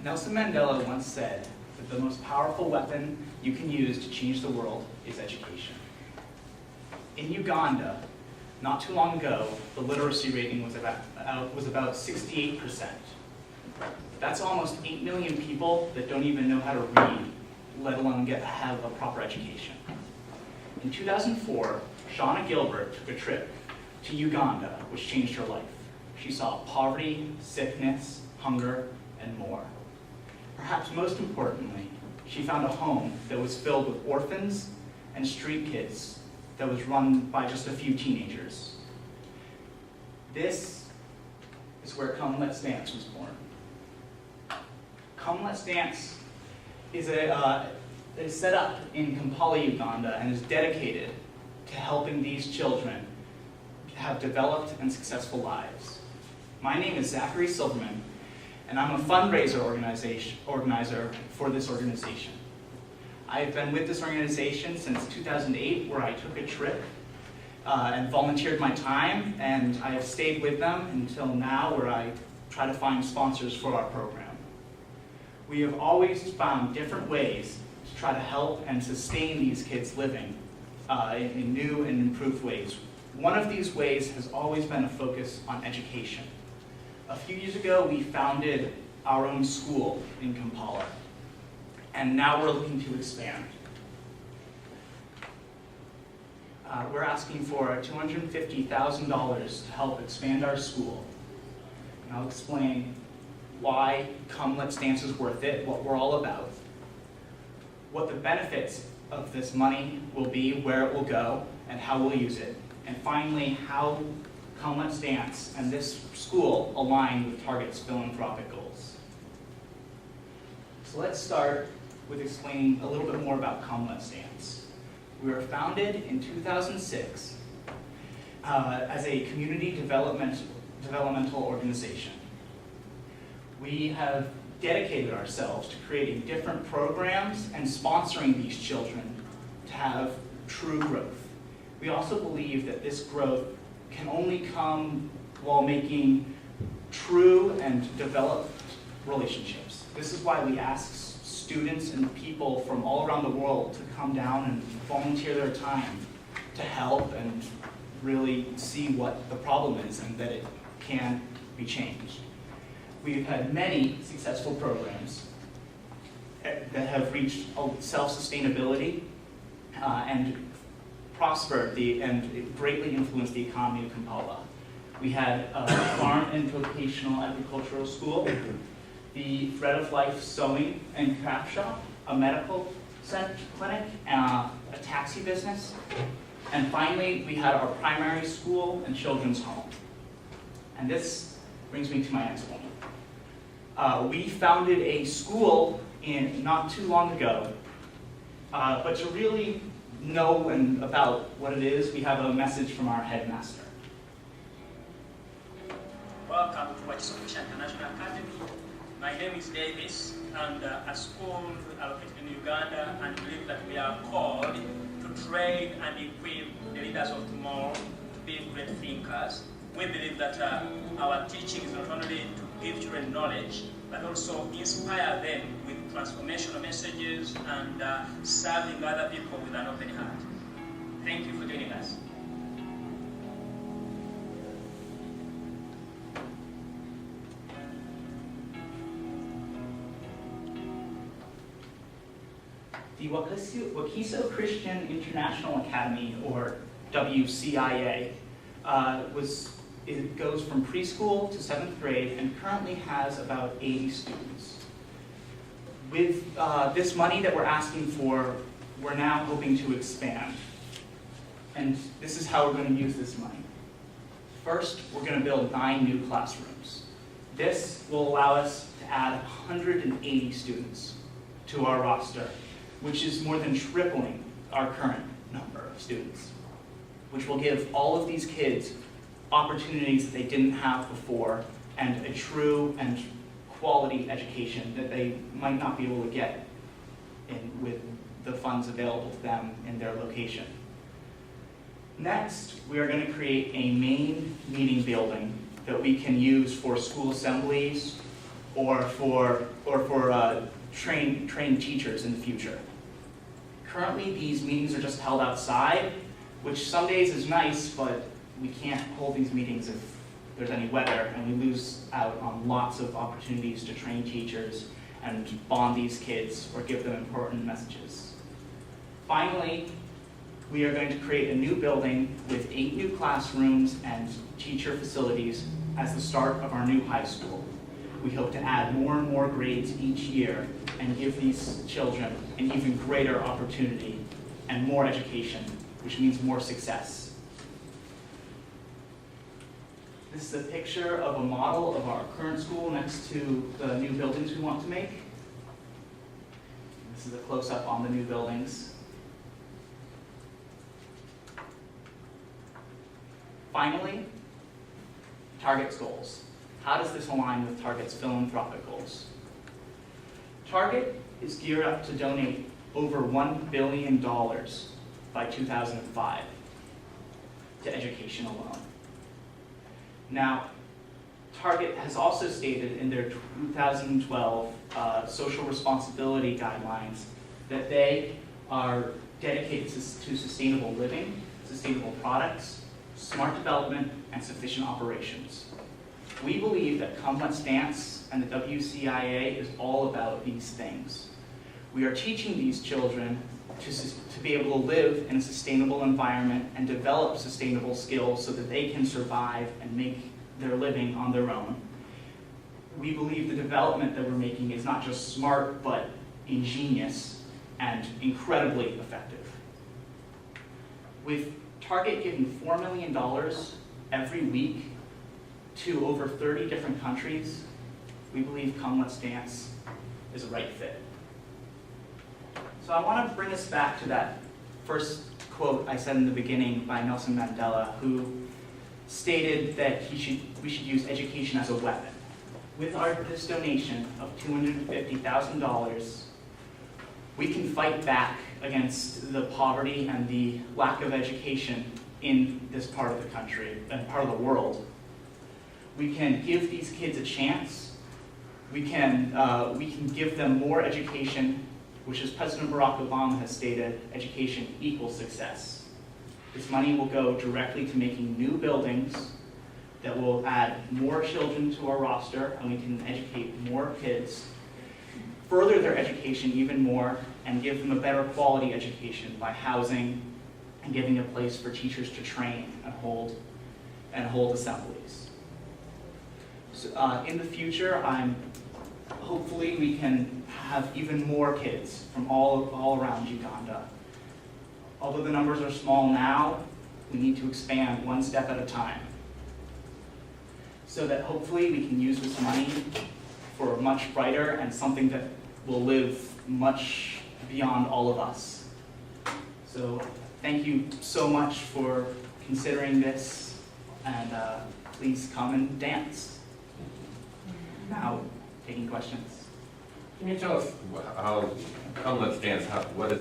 Nelson Mandela once said that the most powerful weapon you can use to change the world is education. In Uganda, not too long ago, the literacy rating was about 68%. That's almost 8 million people that don't even know how to read, let alone have a proper education. In 2004, Shauna Gilbert took a trip to Uganda, which changed her life. She saw poverty, sickness, hunger, and more. Perhaps most importantly, she found a home that was filled with orphans and street kids that was run by just a few teenagers. This is where Come Let's Dance was born. Come Let's Dance is set up in Kampala, Uganda, and is dedicated to helping these children have developed and successful lives. My name is Zachary Silverman, and I'm a fundraiser organizer for this organization. I've been with this organization since 2008, where I took a trip and volunteered my time, and I have stayed with them until now, where I try to find sponsors for our program. We have always found different ways to try to help and sustain these kids living in new and improved ways. One of these ways has always been a focus on education. A few years ago, we founded our own school in Kampala, and now we're looking to expand. We're asking for $250,000 to help expand our school. And I'll explain why Come Let's Dance is worth it, what we're all about, what the benefits of this money will be, where it will go, and how we'll use it. And finally, how Come Let's Dance and this school align with Target's philanthropic goals. So let's start with explaining a little bit more about Come Let's Dance. We were founded in 2006 as a community developmental organization. We have dedicated ourselves to creating different programs and sponsoring these children to have true growth. We also believe that this growth can only come while making true and developed relationships. This is why we ask students and people from all around the world to come down and volunteer their time to help and really see what the problem is and that it can be changed. We've had many successful programs that have reached self-sustainability and prospered and greatly influenced the economy of Kampala. We had a farm and vocational agricultural school, the Thread of Life sewing and craft shop, a medical clinic, a taxi business, and finally we had our primary school and children's home. And this brings me to my next point. We founded a school not too long ago, but to really know about what it is, we have a message from our headmaster. Welcome to Wachisomisha International Academy. My name is Davis, and a school located in Uganda, and believe that we are called to train and equip the leaders of tomorrow to be great thinkers. We believe that our teaching is not only to give children knowledge, but also inspire them with transformational messages and serving other people with an open heart. Thank you for joining us. The Wakiso Christian International Academy, or WCIA, it goes from preschool to 7th grade and currently has about 80 students. With this money that we're asking for, we're now hoping to expand. And this is how we're going to use this money. First, we're going to build 9 new classrooms. This will allow us to add 180 students to our roster, which is more than tripling our current number of students, which will give all of these kids opportunities that they didn't have before and a true and quality education that they might not be able to get with the funds available to them in their location. Next, we are going to create a main meeting building that we can use for school assemblies or for trained teachers in the future. Currently, these meetings are just held outside, which some days is nice, but we can't hold these meetings if there's any weather, and we lose out on lots of opportunities to train teachers and bond these kids or give them important messages. Finally, we are going to create a new building with 8 new classrooms and teacher facilities as the start of our new high school. We hope to add more and more grades each year and give these children an even greater opportunity and more education, which means more success. This is a picture of a model of our current school next to the new buildings we want to make. This is a close-up on the new buildings. Finally, Target's goals. How does this align with Target's philanthropic goals? Target is geared up to donate over $1 billion by 2005 to education alone. Now, Target has also stated in their 2012 social responsibility guidelines that they are dedicated to sustainable living, sustainable products, smart development, and sufficient operations. We believe that Come Let's Dance and the WCIA is all about these things. We are teaching these children to be able to live in a sustainable environment and develop sustainable skills so that they can survive and make their living on their own. We believe the development that we're making is not just smart, but ingenious and incredibly effective. With Target giving $4 million every week to over 30 different countries, we believe Come Let's Dance is a right fit. So I want to bring us back to that first quote I said in the beginning by Nelson Mandela, who stated that we should use education as a weapon. With this donation of $250,000, we can fight back against the poverty and the lack of education in this part of the country and part of the world. We can give these kids a chance. We can give them more education, which, as President Barack Obama has stated, education equals success. This money will go directly to making new buildings that will add more children to our roster, and we can educate more kids, further their education even more, and give them a better quality education by housing and giving a place for teachers to train and hold assemblies. So, in the future, hopefully we can have even more kids from all around Uganda. Although the numbers are small now, we need to expand one step at a time, so that hopefully we can use this money for much brighter and something that will live much beyond all of us. So thank you so much for considering this, and please come and dance. Now, taking questions. Can you tell us how Come Let's Dance, what is